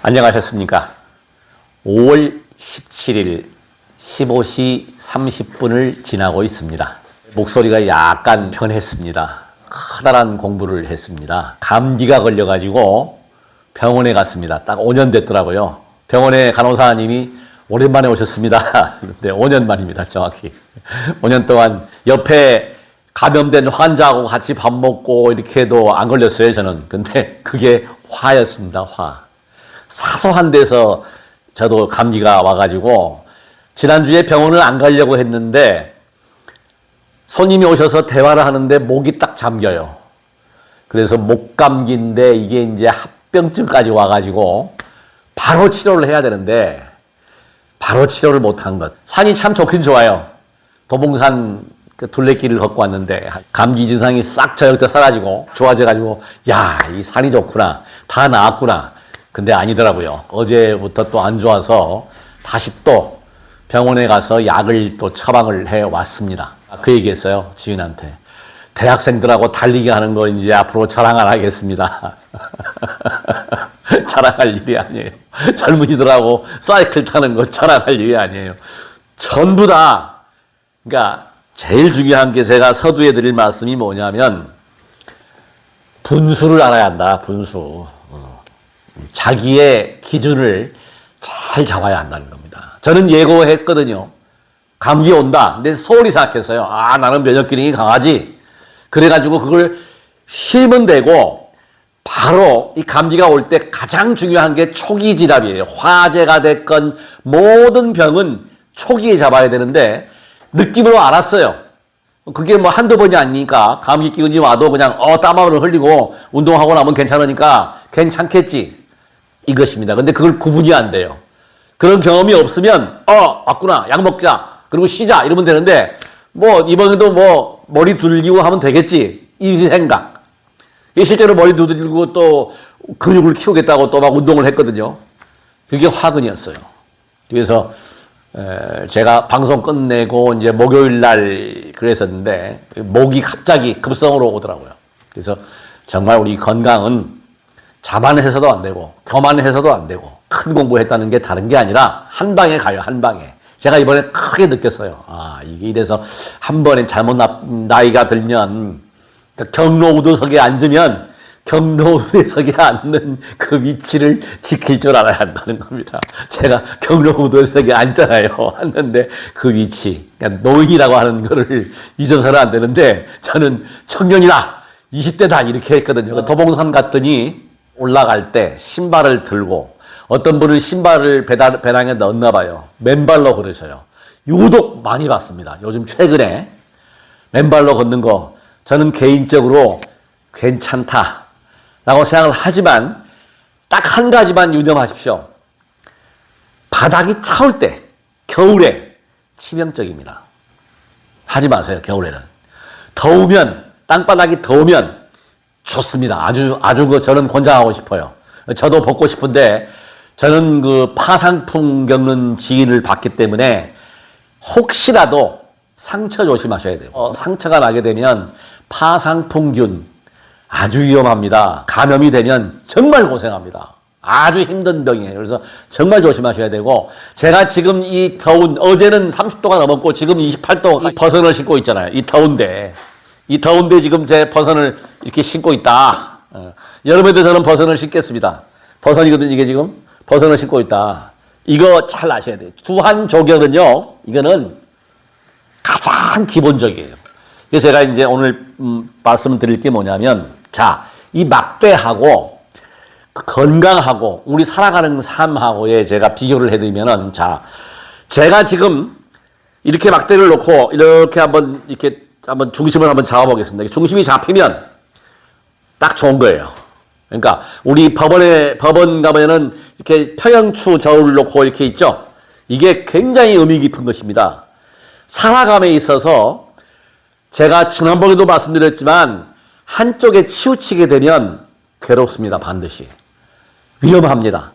안녕하셨습니까? 5월 17일 15시 30분을 지나고 있습니다. 목소리가 약간 변했습니다. 커다란 공부를 했습니다. 감기가 걸려가지고 병원에 갔습니다. 딱 5년 됐더라고요. 병원에 간호사님이 오랜만에 오셨습니다. 근데 5년 만입니다. 정확히. 5년 동안 옆에 감염된 환자하고 같이 밥 먹고 이렇게 해도 안 걸렸어요, 저는. 근데 그게 화였습니다, 화. 사소한 데서 저도 감기가 와가지고 지난주에 병원을 안 가려고 했는데 손님이 오셔서 대화를 하는데 목이 딱 잠겨요. 그래서 목감기인데 이게 이제 합병증까지 와가지고 바로 치료를 해야 되는데 바로 치료를 못한 것. 산이 참 좋긴 좋아요. 도봉산 그 둘레길을 걷고 왔는데 감기 증상이 싹 저녁 때 사라지고 좋아져가지고 야, 이 산이 좋구나. 다 나았구나. 근데 아니더라고요. 어제부터 또 안 좋아서 다시 또 병원에 가서 약을 또 처방을 해 왔습니다. 그 얘기했어요. 지인한테. 대학생들하고 달리기 하는 거 이제 앞으로 자랑 안 하겠습니다. 자랑할 일이 아니에요. 젊은이들하고 사이클 타는 거 자랑할 일이 아니에요. 전부 다, 그러니까 제일 중요한 게 제가 서두에 드릴 말씀이 뭐냐면 분수를 알아야 한다. 분수. 자기의 기준을 잘 잡아야 한다는 겁니다. 저는 예고했거든요. 감기 온다. 근데 소홀히 생각했어요. 아, 나는 면역 기능이 강하지. 그래가지고 그걸 쉬면 되고 바로 이 감기가 올 때 가장 중요한 게 초기 질환이에요. 화재가 됐건 모든 병은 초기에 잡아야 되는데 느낌으로 알았어요. 그게 뭐 한두 번이 아니니까 감기 기운이 와도 그냥 땀을 흘리고 운동하고 나면 괜찮으니까 괜찮겠지. 이것입니다. 근데 그걸 구분이 안 돼요. 그런 경험이 없으면 왔구나. 약 먹자. 그리고 쉬자. 이러면 되는데 뭐 이번에도 뭐 머리 두들기고 하면 되겠지. 이 생각. 실제로 머리 두들기고 또 근육을 키우겠다고 또 막 운동을 했거든요. 그게 화근이었어요. 그래서 제가 방송 끝내고 이제 목요일 날 그랬었는데 목이 갑자기 급성으로 오더라고요. 그래서 정말 우리 건강은 자만해서도 안 되고 교만해서도 안 되고 큰 공부했다는 게 다른 게 아니라 한 방에 가요. 한 방에. 제가 이번에 크게 느꼈어요. 아, 이게 이래서 한 번에 잘못 나이가 들면 경로 우두석에 앉으면 경로 우두석에 앉는 그 위치를 지킬 줄 알아야 한다는 겁니다. 제가 경로 우두석에 앉잖아요. 앉는데 그 위치, 그러니까 노인이라고 하는 거를 잊어서는 안 되는데 저는 청년이다, 20대다 이렇게 했거든요. 도봉산 갔더니 올라갈 때 신발을 들고 어떤 분은 신발을 배낭에 넣었나 봐요. 맨발로 걸으셔요. 유독 많이 봤습니다. 요즘 최근에 맨발로 걷는 거 저는 개인적으로 괜찮다라고 생각을 하지만 딱 한 가지만 유념하십시오. 바닥이 차올 때 겨울에 치명적입니다. 하지 마세요. 겨울에는. 더우면 땅바닥이 더우면 좋습니다. 아주 저는 권장하고 싶어요. 저도 벗고 싶은데 저는 그 파상풍 겪는 지인을 봤기 때문에 혹시라도 상처 조심하셔야 돼요. 상처가 나게 되면 파상풍균 아주 위험합니다. 감염이 되면 정말 고생합니다. 아주 힘든 병이에요. 그래서 정말 조심하셔야 되고 제가 지금 이 더운 어제는 30도가 넘었고 지금 28도 이 버선을 신고 있잖아요. 이 더운데 지금 제 버선을 이렇게 신고 있다. 여름에도 저는 버선을 신겠습니다. 버선이거든요. 이게 지금 버선을 신고 있다. 이거 잘 아셔야 돼요. 두한조견은요. 이거는 가장 기본적이에요. 그래서 제가 이제 오늘 말씀드릴 게 뭐냐면 자, 이 막대하고 건강하고 우리 살아가는 삶하고의 제가 비교를 해드리면은 자, 제가 지금 이렇게 막대를 놓고 이렇게 한번 중심을 한번 잡아보겠습니다. 중심이 잡히면 딱 좋은 거예요. 그러니까 우리 법원 가면은 이렇게 평형추 저울을 놓고 이렇게 있죠. 이게 굉장히 의미 깊은 것입니다. 살아감에 있어서 제가 지난번에도 말씀드렸지만 한쪽에 치우치게 되면 괴롭습니다. 반드시. 위험합니다.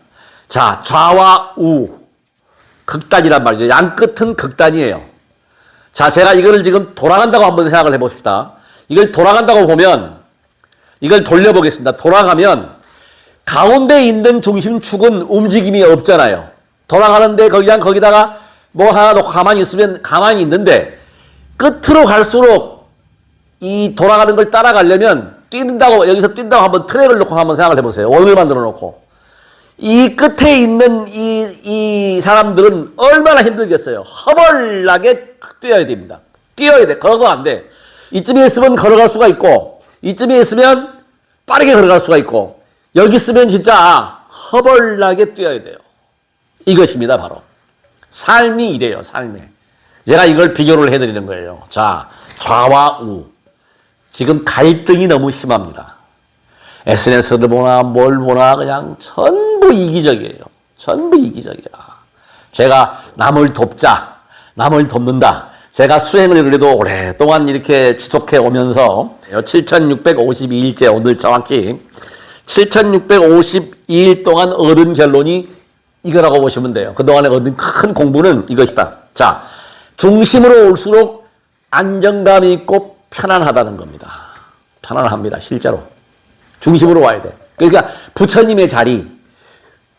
자, 좌와 우. 극단이란 말이죠. 양 끝은 극단이에요. 자, 제가 이거를 지금 돌아간다고 한번 생각을 해봅시다. 이걸 돌아간다고 보면 이걸 돌려보겠습니다. 돌아가면 가운데 있는 중심축은 움직임이 없잖아요. 돌아가는데 그냥 거기다가 뭐 하나 놓고 가만히 있으면 가만히 있는데 끝으로 갈수록 이 돌아가는 걸 따라가려면 뛴다고 여기서 뛴다고 한번 트랙을 놓고 한번 생각을 해보세요. 원을 만들어 놓고 이 끝에 있는 이 사람들은 얼마나 힘들겠어요. 허벌나게 뛰어야 됩니다. 뛰어야 돼. 걸어가 안 돼. 이쯤에 있으면 걸어갈 수가 있고 이쯤에 있으면 빠르게 걸어갈 수가 있고 여기 있으면 진짜 허벌나게 뛰어야 돼요. 이것입니다. 바로 삶이 이래요. 삶이. 제가 이걸 비교를 해드리는 거예요. 자, 좌와 우. 지금 갈등이 너무 심합니다. SNS를 보나 뭘 보나 그냥 전부 이기적이에요. 전부 이기적이야. 제가 남을 돕자, 남을 돕는다. 제가 수행을 그래도 오랫동안 이렇게 지속해 오면서 7,652일째 오늘 정확히 7,652일 동안 얻은 결론이 이거라고 보시면 돼요. 그동안에 얻은 큰 공부는 이것이다. 자, 중심으로 올수록 안정감이 있고 편안하다는 겁니다. 편안합니다. 실제로. 중심으로 와야 돼. 그러니까 부처님의 자리,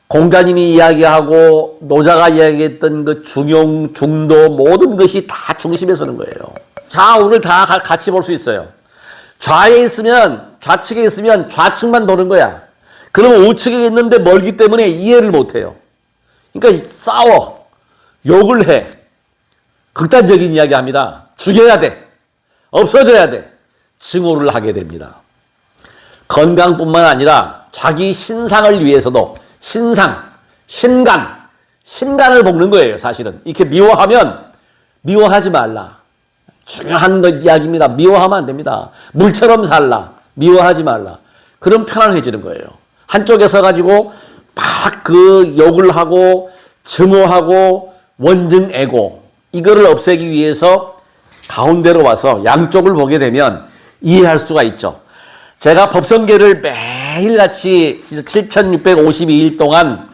공자님이 이야기하고 노자가 이야기했던 그 중용, 중도 모든 것이 다 중심에 서는 거예요. 좌우를 다 같이 볼 수 있어요. 좌에 있으면 좌측에 있으면 좌측만 도는 거야. 그러면 우측에 있는데 멀기 때문에 이해를 못해요. 그러니까 싸워. 욕을 해. 극단적인 이야기 합니다. 죽여야 돼. 없어져야 돼. 증오를 하게 됩니다. 건강뿐만 아니라 자기 신상을 위해서도 신상, 신간을 볶는 거예요. 사실은. 이렇게 미워하면 미워하지 말라. 중요한 것 이야기입니다. 미워하면 안 됩니다. 물처럼 살라. 미워하지 말라. 그럼 편안해지는 거예요. 한쪽에 서가지고 막 그 욕을 하고 증오하고 원증 애고 이거를 없애기 위해서 가운데로 와서 양쪽을 보게 되면 이해할 수가 있죠. 제가 법성계를 매일같이 7,652일 동안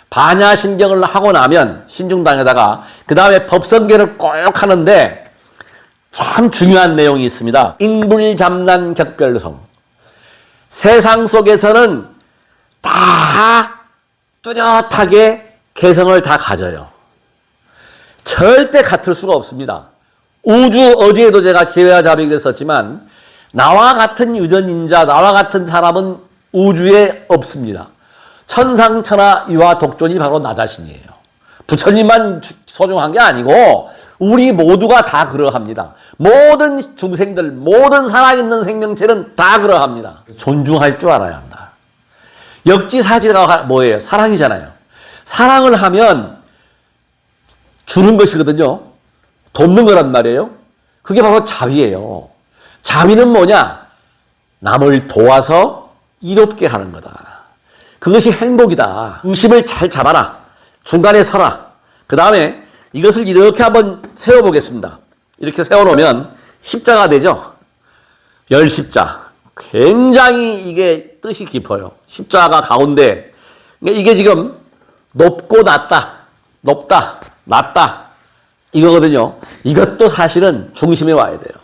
반야신경을 하고 나면 신중당에다가 그 다음에 법성계를 꼭 하는데 참 중요한 내용이 있습니다. 인불잡난 격별성. 세상 속에서는 다 뚜렷하게 개성을 다 가져요. 절대 같을 수가 없습니다. 우주 어제에도 제가 지혜와 자비를 썼지만 나와 같은 유전인자, 나와 같은 사람은 우주에 없습니다. 천상천하 유아 독존이 바로 나 자신이에요. 부처님만 소중한 게 아니고 우리 모두가 다 그러합니다. 모든 중생들, 모든 살아있는 생명체는 다 그러합니다. 존중할 줄 알아야 한다. 역지사지가 뭐예요? 사랑이잖아요. 사랑을 하면 주는 것이거든요. 돕는 거란 말이에요. 그게 바로 자비예요. 자비는 뭐냐? 남을 도와서 이롭게 하는 거다. 그것이 행복이다. 중심을 잘 잡아라. 중간에 서라. 그 다음에 이것을 이렇게 한번 세워보겠습니다. 이렇게 세워놓으면 십자가 되죠? 열십자. 굉장히 이게 뜻이 깊어요. 십자가 가운데. 이게 지금 높고 낮다. 높다. 낮다. 이거거든요. 이것도 사실은 중심에 와야 돼요.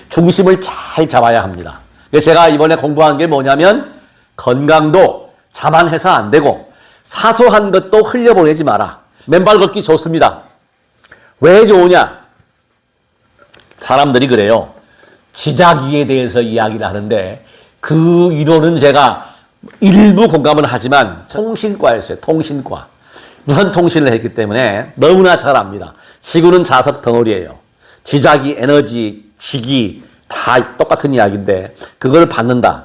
중심을 잘 잡아야 합니다. 그래서 제가 이번에 공부한 게 뭐냐면 건강도 자만해서 안 되고 사소한 것도 흘려보내지 마라. 맨발 걷기 좋습니다. 왜 좋으냐? 사람들이 그래요. 지자기에 대해서 이야기를 하는데 그 이론은 제가 일부 공감은 하지만 통신과였어요. 통신과. 무선 통신을 했기 때문에 너무나 잘 압니다. 지구는 자석 덩어리예요. 지자기, 에너지, 지기 다 똑같은 이야기인데 그걸 받는다.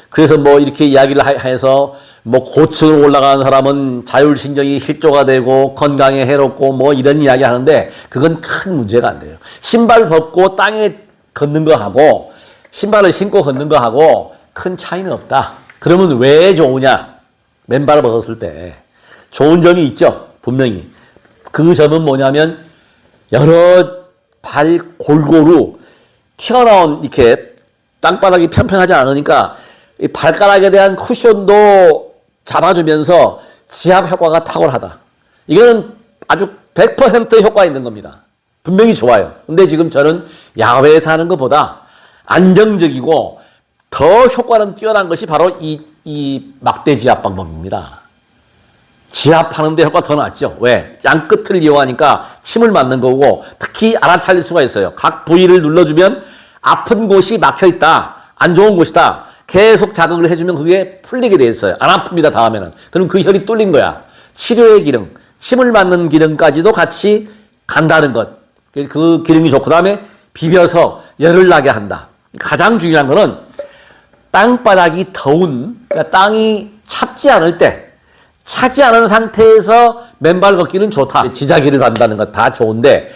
그래서 이렇게 이야기를 해서 고층으로 올라가는 사람은 자율신경이 실조가 되고 건강에 해롭고 이런 이야기 하는데 그건 큰 문제가 안 돼요. 신발 벗고 땅에 걷는 거 하고 신발을 신고 걷는 거 하고 큰 차이는 없다. 그러면 왜 좋으냐? 맨발을 벗었을 때 좋은 점이 있죠. 분명히. 그 점은 뭐냐면 여러 발 골고루 튀어나온 이렇게 땅바닥이 평평하지 않으니까 이 발가락에 대한 쿠션도 잡아주면서 지압 효과가 탁월하다. 이거는 아주 100% 효과 있는 겁니다. 분명히 좋아요. 근데 지금 저는 야외에서 하는 것보다 안정적이고 더 효과는 뛰어난 것이 바로 이 이 막대 지압 방법입니다. 지압하는데 효과가 더 낫죠. 왜? 짱끝을 이용하니까 침을 맞는 거고 특히 알아차릴 수가 있어요. 각 부위를 눌러주면 아픈 곳이 막혀있다. 안 좋은 곳이다. 계속 자극을 해주면 그게 풀리게 돼 있어요. 안 아픕니다. 다음에는. 그럼 그 혈이 뚫린 거야. 치료의 기능, 침을 맞는 기능까지도 같이 간다는 것. 그 기능이 좋고 그다음에 비벼서 열을 나게 한다. 가장 중요한 거는 땅바닥이 더운, 그러니까 땅이 찹지 않을 때 차지 않은 상태에서 맨발 걷기는 좋다. 지자기를 받는다는 것 다 좋은데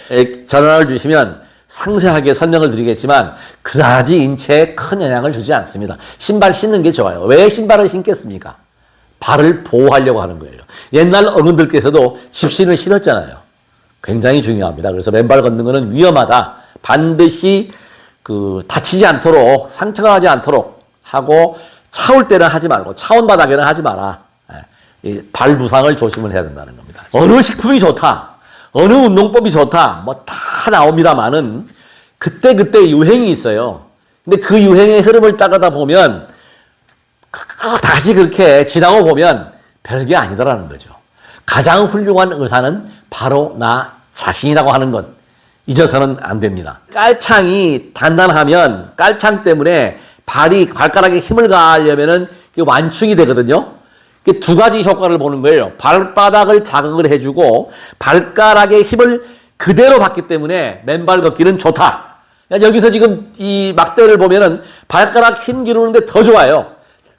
전화를 주시면 상세하게 설명을 드리겠지만 그다지 인체에 큰 영향을 주지 않습니다. 신발 신는 게 좋아요. 왜 신발을 신겠습니까? 발을 보호하려고 하는 거예요. 옛날 어른들께서도 집신을 신었잖아요. 굉장히 중요합니다. 그래서 맨발 걷는 것은 위험하다. 반드시 다치지 않도록 상처가 나지 않도록 하고 차올 때는 하지 말고 차온 바닥에는 하지 마라. 발 부상을 조심을 해야 된다는 겁니다. 어느 식품이 좋다, 어느 운동법이 좋다, 뭐 다 나옵니다만은 그때 유행이 있어요. 근데 그 유행의 흐름을 따르다 보면 다시 그렇게 지나고 보면 별게 아니더라는 거죠. 가장 훌륭한 의사는 바로 나 자신이라고 하는 것 잊어서는 안 됩니다. 깔창이 단단하면 깔창 때문에 발가락에 힘을 가하려면은 완충이 되거든요. 두 가지 효과를 보는 거예요. 발바닥을 자극을 해주고 발가락의 힘을 그대로 받기 때문에 맨발 걷기는 좋다. 여기서 지금 이 막대를 보면은 발가락 힘 기르는데 더 좋아요.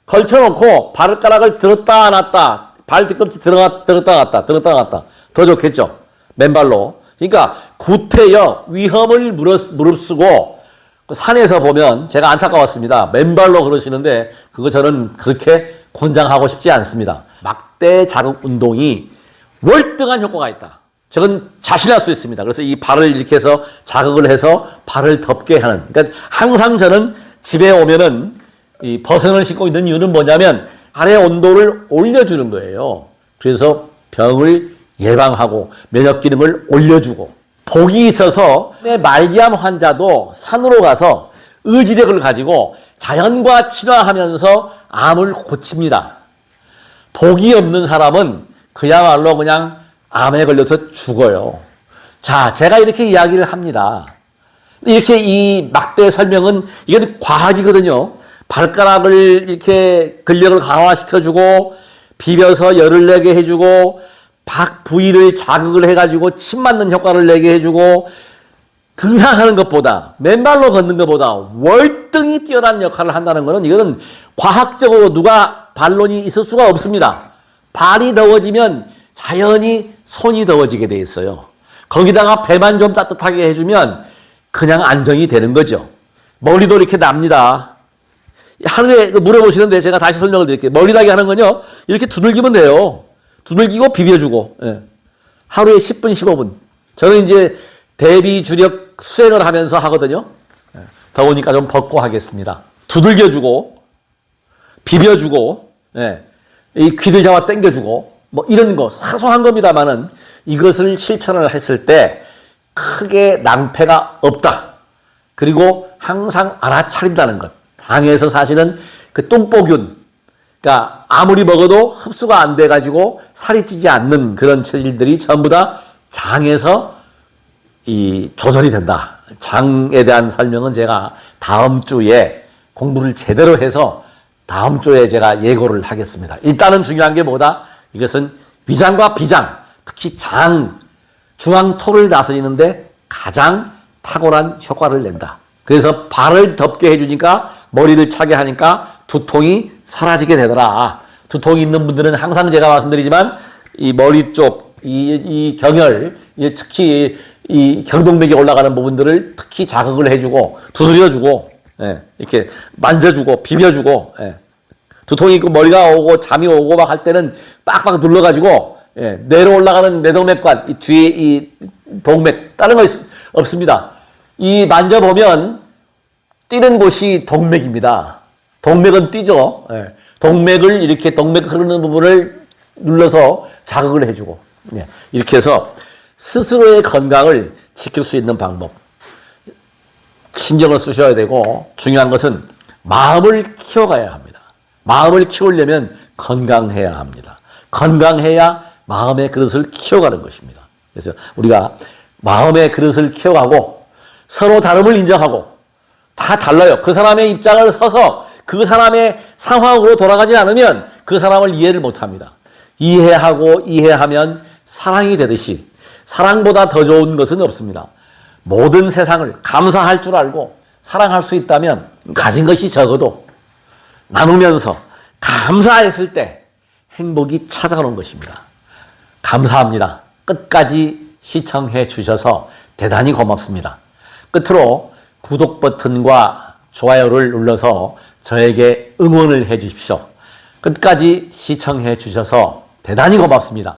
걸쳐놓고 발가락을 들었다 놨다, 발 뒤꿈치 들었다 놨다 더 좋겠죠. 맨발로. 그러니까 구태여 위험을 무릅쓰고 산에서 보면 제가 안타까웠습니다. 맨발로 걸으시는데 그거 저는 그렇게 권장하고 싶지 않습니다. 막대 자극 운동이 월등한 효과가 있다. 저는 자신할 수 있습니다. 그래서 이 발을 이렇게 해서 자극을 해서 발을 덮게 하는. 그러니까 항상 저는 집에 오면은 이 버선을 신고 있는 이유는 뭐냐면 발의 온도를 올려주는 거예요. 그래서 병을 예방하고 면역 기능을 올려주고 복이 있어서 말기암 환자도 산으로 가서 의지력을 가지고 자연과 친화하면서 암을 고칩니다. 복이 없는 사람은 그야말로 그냥 암에 걸려서 죽어요. 자, 제가 이렇게 이야기를 합니다. 이렇게 이 막대 설명은 이건 과학이거든요. 발가락을 이렇게 근력을 강화시켜주고 비벼서 열을 내게 해주고 박 부위를 자극을 해가지고 침 맞는 효과를 내게 해주고 등산하는 것보다 맨발로 걷는 것보다 월등히 뛰어난 역할을 한다는 것은 이거는 과학적으로 누가 반론이 있을 수가 없습니다. 발이 더워지면 자연히 손이 더워지게 돼 있어요. 거기다가 배만 좀 따뜻하게 해주면 그냥 안정이 되는 거죠. 머리도 이렇게 납니다. 하루에 물어보시는데 제가 다시 설명을 드릴게요. 머리 나게 하는 건요, 이렇게 두들기면 돼요. 두들기고 비벼주고. 예. 하루에 10분, 15분. 저는 이제 대비 주력 수행을 하면서 하거든요. 예. 더우니까 좀 벗고 하겠습니다. 두들겨주고, 비벼주고, 예. 이 귀를 잡아 당겨주고, 뭐 이런 거, 사소한 겁니다만은 이것을 실천을 했을 때 크게 낭패가 없다. 그리고 항상 알아차린다는 것. 장에서 사실은 그 똥보균, 그러니까 아무리 먹어도 흡수가 안 돼가지고 살이 찌지 않는 그런 체질들이 전부 다 장에서 이 조절이 된다. 장에 대한 설명은 제가 다음 주에 공부를 제대로 해서 다음 주에 제가 예고를 하겠습니다. 일단은 중요한 게 뭐다? 이것은 위장과 비장, 특히 장, 중앙토를 다스리는데 가장 탁월한 효과를 낸다. 그래서 발을 덮게 해주니까 머리를 차게 하니까 두통이 사라지게 되더라. 두통이 있는 분들은 항상 제가 말씀드리지만 이 머리 쪽, 이 경혈, 특히 이 경동맥이 올라가는 부분들을 특히 자극을 해주고 두드려주고, 예, 이렇게 만져주고 비벼주고, 예. 두통이 있고 머리가 오고 잠이 오고 막 할 때는 빡빡 눌러가지고, 예, 내려 올라가는 내동맥과 이 뒤에 이 동맥 다른 거 없습니다. 이 만져보면 뛰는 곳이 동맥입니다. 동맥은 뛰죠. 예. 동맥을 이렇게 동맥 흐르는 부분을 눌러서 자극을 해주고, 예. 이렇게 해서 스스로의 건강을 지킬 수 있는 방법. 신경을 쓰셔야 되고 중요한 것은 마음을 키워가야 합니다. 마음을 키우려면 건강해야 합니다. 건강해야 마음의 그릇을 키워가는 것입니다. 그래서 우리가 마음의 그릇을 키워가고 서로 다름을 인정하고 다 달라요. 그 사람의 입장을 서서 그 사람의 상황으로 돌아가지 않으면 그 사람을 이해를 못합니다. 이해하고 이해하면 사랑이 되듯이 사랑보다 더 좋은 것은 없습니다. 모든 세상을 감사할 줄 알고 사랑할 수 있다면 가진 것이 적어도 나누면서 감사했을 때 행복이 찾아오는 것입니다. 감사합니다. 끝까지 시청해 주셔서 대단히 고맙습니다. 끝으로 구독 버튼과 좋아요를 눌러서 저에게 응원을 해 주십시오. 끝까지 시청해 주셔서 대단히 고맙습니다.